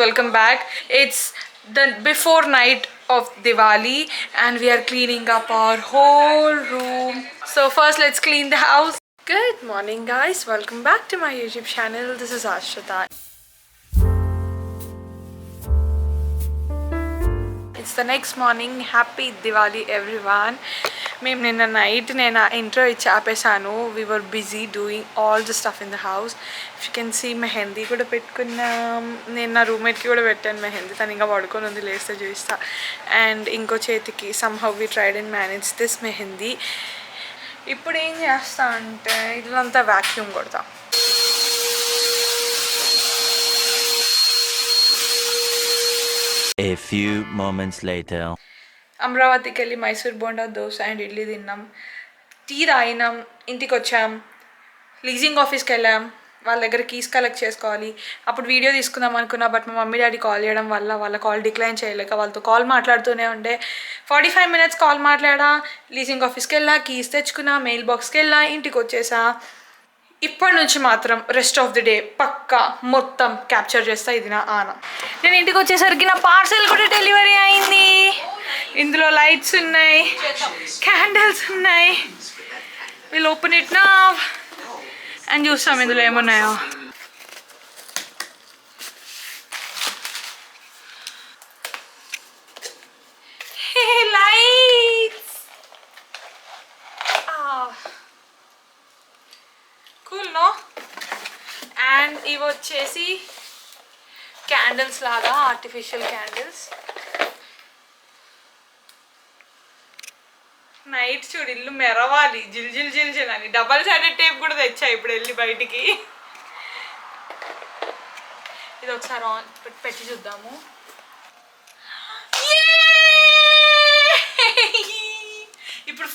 welcome back. It's the before night of Diwali and we are cleaning up our whole room. So first let's clean the house. Good morning guys, welcome back to my YouTube channel. This is Ashrita. It's the next morning. Happy Diwali everyone. మేము నిన్న night నేను intro ఇచ్చి ఆపేసాను. We were busy doing all the stuff in the house. If you can see mehndi కూడా పెట్టుకున్నాం. నేను నా రూమ్మేట్కి కూడా పెట్టాను మెహందీ. తను ఇంకా పడుకొని ఉంది, లేస్తే చూపిస్తా. అండ్ ఇంకో చేతికి somehow we tried and managed this mehndi. ఇప్పుడు ఏం చేస్తా అంటే ఇదంతా వ్యాక్యూమ్ కొడతా. A few moments later. అమరావతికి వెళ్ళి మైసూర్ బోండా, దోశ అండ్ ఇడ్లీ తిన్నాం, టీ తాగినాం, ఇంటికి వచ్చాం, లీజింగ్ ఆఫీస్కి వెళ్ళాం. వాళ్ళ దగ్గర కీస్ కలెక్ట్ చేసుకోవాలి. అప్పుడు వీడియో తీసుకుందాం అనుకున్నా, బట్ మా మమ్మీ డాడీ కాల్ చేయడం వల్ల వాళ్ళ కాల్ డిక్లైన్ చేయలేక వాళ్ళతో కాల్ మాట్లాడుతూనే ఉండే. 45 minutes కాల్ మాట్లాడా, లీజింగ్ ఆఫీస్కి వెళ్ళా, కీస్ తెచ్చుకున్నా, మెయిల్ బాక్స్కి వెళ్ళా, ఇంటికి వచ్చేసా. ఇప్పటి నుంచి మాత్రం రెస్ట్ ఆఫ్ ది డే పక్కా మొత్తం క్యాప్చర్ చేస్తా. ఇది నా ఆన. నేను ఇంటికి వచ్చేసరికి నా పార్సెల్ కూడా డెలివరీ అయింది. ఇందులో లైట్స్ ఉన్నాయి, క్యాండిల్స్ ఉన్నాయి. వీళ్ళు ఓపెన్ ఇట్ నా అని చూస్తాం ఇందులో ఏమున్నాయో. Lights cool no. అండ్ ఇవి వచ్చేసి క్యాండిల్స్ లాగా, ఆర్టిఫిషియల్ క్యాండిల్స్. నైట్ చూడు ఇల్లు మెరవాలి, జిల్ జిల్ జిల్ జిల్ అని. డబల్ సైడెడ్ టేప్ కూడా తెచ్చా ఇప్పుడు వెళ్ళి బయటికి. ఇది ఒకసారి ఆన్ పెట్టి చూద్దాము. ఇప్పుడు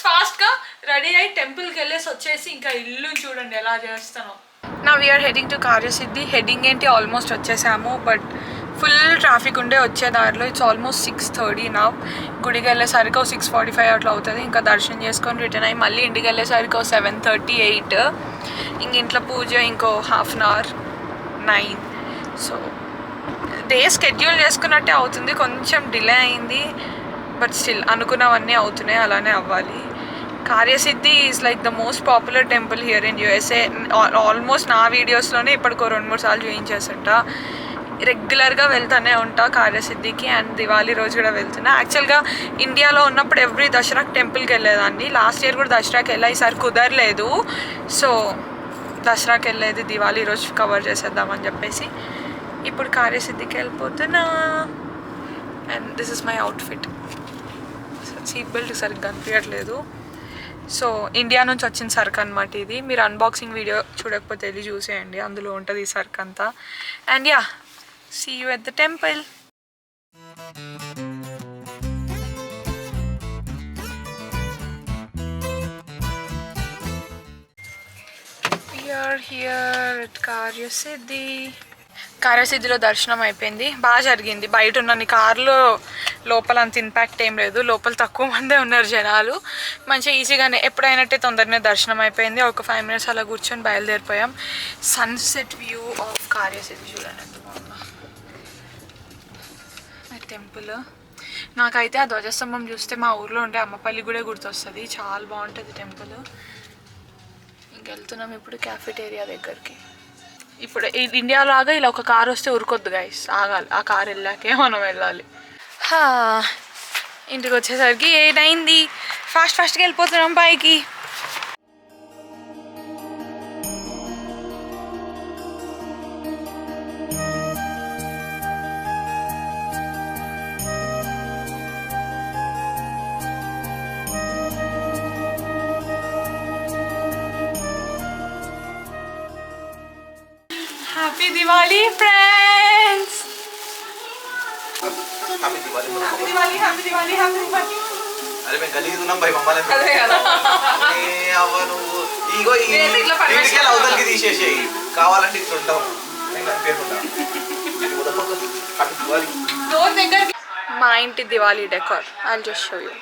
ఫాస్ట్గా రెడీ అయ్యి టెంపుల్కి వెళ్ళేసి వచ్చేసి ఇంకా ఇల్లు చూడండి ఎలా చేస్తాను. నా we're heading to Karyasiddhi. Heading ఏంటి ఆల్మోస్ట్ వచ్చేసాము, బట్ ఫుల్ ట్రాఫిక్ ఉండే వచ్చే దారిలో. ఇట్స్ ఆల్మోస్ట్ 6:30 నా. గుడికి వెళ్ళేసరికి 6:45 అట్లా అవుతుంది. ఇంకా దర్శనం చేసుకొని రిటర్న్ అయ్యి మళ్ళీ ఇంటికి వెళ్ళేసరికి 7:30, 8. ఇంక ఇంట్లో పూజ ఇంకో ½ an hour, 9. So day schedule చేసుకున్నట్టే అవుతుంది. కొంచెం డిలే అయింది, బట్ స్టిల్ అనుకున్నవన్నీ అవుతున్నాయి, అలానే అవ్వాలి. కార్యసిద్ధి is like the most popular temple here in USA. Almost నా వీడియోస్లోనే ఇప్పటికో 2-3 సార్లు చూపించేస్తుంటా. రెగ్యులర్గా వెళ్తూనే ఉంటా కార్యసిద్ధికి. అండ్ దివాళీ రోజు కూడా వెళ్తున్నా. యాక్చువల్గా ఇండియాలో ఉన్నప్పుడు ఎవ్రీ దసరాకి టెంపుల్కి వెళ్ళేదాన్ని. లాస్ట్ ఇయర్ కూడా దసరాకి వెళ్ళా, ఈసారి కుదరలేదు. సో దసరాకి వెళ్ళేది, దివాళీ రోజు కవర్ చేసేద్దామని చెప్పేసి ఇప్పుడు కార్యసిద్ధికి వెళ్ళిపోతున్నా. And this is my outfit. Seat belt సరిగ్గా కనిపించట్లేదు. సో ఇండియా నుంచి వచ్చిన సరుకు అనమాట ఇది. మీరు అన్బాక్సింగ్ వీడియో చూడకపోతే వెళ్ళి చూసేయండి, అందులో ఉంటుంది ఈ సరుకు అంతా. And yeah, see you at the temple. We are here at కార్యసిద్ధి. కార్యసిద్ధిలో దర్శనం అయిపోయింది, బాగా జరిగింది. బయట ఉన్న కార్లో లోపల అంత ఇంపాక్ట్ ఏం లేదు, లోపల తక్కువ మందే ఉన్నారు జనాలు. మంచిగా ఈజీగానే ఎప్పుడైనట్టే తొందరనే దర్శనం అయిపోయింది. ఒక 5 minutes అలా కూర్చొని బయలుదేరిపోయాం. సన్సెట్ వ్యూ ఆఫ్ కార్యసిద్ధి చూడండి ఎంత బాగుందో. టెంపుల్ నాకైతే ఆ ధ్వజస్తంభం చూస్తే మా ఊర్లో ఉండే అమ్మపల్లి కూడా గుర్తొస్తుంది. చాలా బాగుంటుంది టెంపుల్. ఇంకెళ్తున్నాం ఇప్పుడు క్యాఫెటేరియా దగ్గరికి. ఇప్పుడు ఇండియా లాగా ఇలా ఒక కారు వస్తే ఉరుకొద్దు గైస్, ఆగాలి. ఆ కారు వెళ్ళాకే మనం వెళ్ళాలి. ఇంటికి వచ్చేసరికి 8 అయింది. ఫాస్ట్గా వెళ్ళిపోతున్నాం పైకి. Happy Diwali friends! Happy Diwali! Happy Diwali! Happy Diwali! Happy Diwali! अरे मैं गली दूँ ना भाई मम्मा ने अरे यार ये అవను ఇగో ఈ ఇంటికి అవతలకి తీసేసేయి, కావాలంటే ఇట్లా ఉంటాం నేను కనిపించకుండా హ్యాపీ దివాళీ. డోర్ దగ్గర మా ఇంటి Diwali decor. I'll just show you.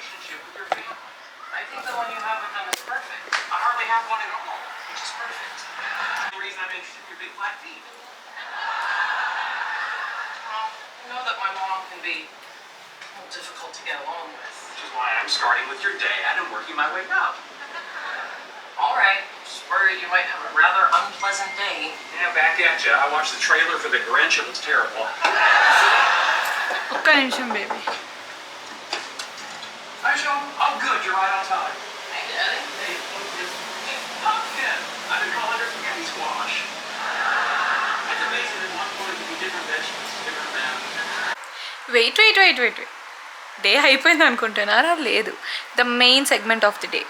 difficult to get along with. Which is why I'm starting with your dad and working my way up. All right. Just worried you might have a rather unpleasant day. Yeah, back at ya. I watched the trailer for The Grinch. It looks terrible. ఒక్క నిమిషం baby. Hi, Sean. Oh, good. You're right on time. Hey, Daddy. Hey, pumpkin. I've been calling her spaghetti squash. It's amazing that one point can be different vegetables, different than. Wait day అయిపోయింది అనుకుంటున్నారా? లేదు. The main segment of the day,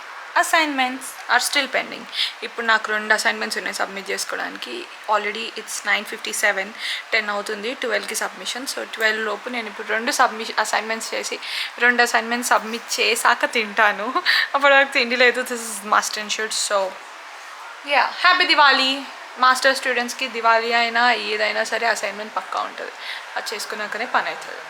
assignments are still pending. ఇప్పుడు నాకు 2 assignments ఉన్నాయి submit చేసుకోవడానికి. Already it's 9:57, 10 అవుతుంది 12కి submission. So 12 లోపు నేను ఇప్పుడు 2 అసైన్మెంట్స్ చేసి 2 అసైన్మెంట్స్ సబ్మిట్ చేశాక తింటాను. అప్పటి వరకు తిండి లేదు. This is must and should. So yeah, happy Diwali. Master స్టూడెంట్స్కి దివాళీ అయినా ఏదైనా సరే అసైన్మెంట్ పక్కా ఉంటుంది. అది చేసుకున్నాకనే పని అవుతుంది.